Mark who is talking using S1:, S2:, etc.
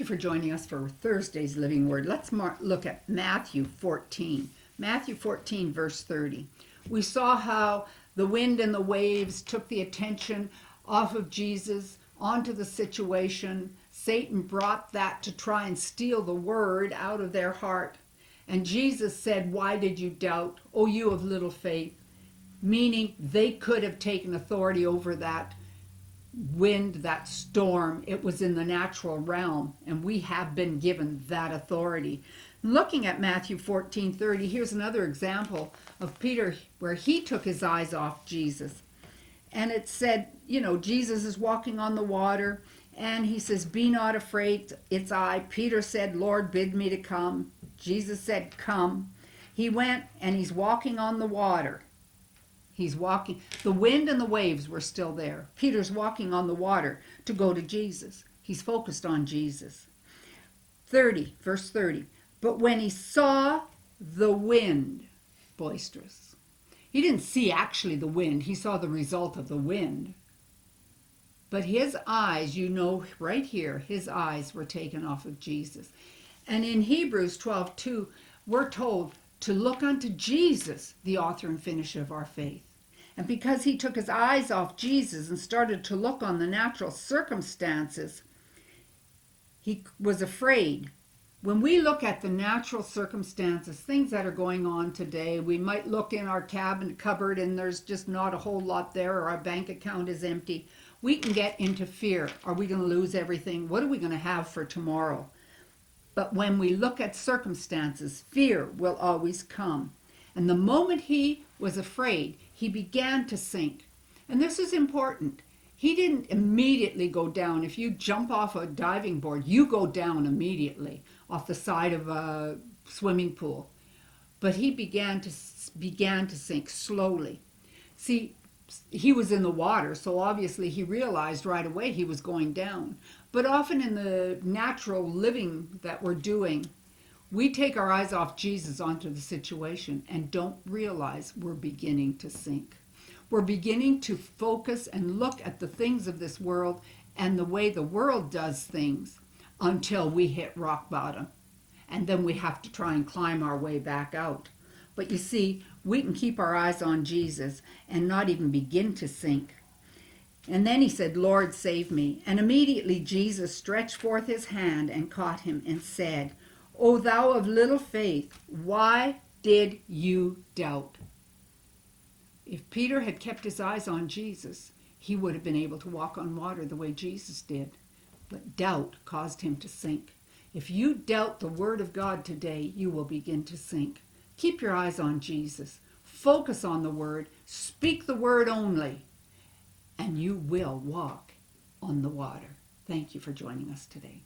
S1: for joining us for Thursday's Living Word. Let's look at Matthew 14. Matthew 14, verse 30. We saw how the wind and the waves took the attention off of Jesus onto the situation. Satan brought that to try and steal the word out of their heart. And Jesus said, "Why did you doubt, O you of little faith?" Meaning they could have taken authority over that wind, that storm. It was in the natural realm, and we have been given that authority. Looking at Matthew 14:30, here's another example of Peter where he took his eyes off Jesus. And it said, Jesus is walking on the water, and he says, "Be not afraid, it's I." Peter said, "Lord, bid me to come." Jesus said, "Come." He went, and he's walking on the water. He's walking. The wind and the waves were still there. Peter's walking on the water to go to Jesus. He's focused on Jesus. Verse 30. But when he saw the wind boisterous, he didn't see actually the wind. He saw the result of the wind. But his eyes, right here, his eyes were taken off of Jesus. And in Hebrews 12:2, we're told to look unto Jesus, the author and finisher of our faith. And because he took his eyes off Jesus and started to look on the natural circumstances, he was afraid. When we look at the natural circumstances, things that are going on today, we might look in our cabinet cupboard and there's just not a whole lot there, or our bank account is empty. We can get into fear. Are we going to lose everything? What are we going to have for tomorrow? But when we look at circumstances, fear will always come. And the moment he was afraid, he began to sink. And this is important. He didn't immediately go down. If you jump off a diving board, you go down immediately off the side of a swimming pool. But he began to sink slowly. See, he was in the water, so obviously he realized right away he was going down. But often in the natural living that we're doing, we take our eyes off Jesus onto the situation and don't realize we're beginning to sink. We're beginning to focus and look at the things of this world and the way the world does things until we hit rock bottom. And then we have to try and climb our way back out. But you see, we can keep our eyes on Jesus and not even begin to sink. And then he said, "Lord, save me." And immediately Jesus stretched forth his hand and caught him and said, "O thou of little faith, why did you doubt?" If Peter had kept his eyes on Jesus, he would have been able to walk on water the way Jesus did. But doubt caused him to sink. If you doubt the word of God today, you will begin to sink. Keep your eyes on Jesus. Focus on the word. Speak the word only. And you will walk on the water. Thank you for joining us today.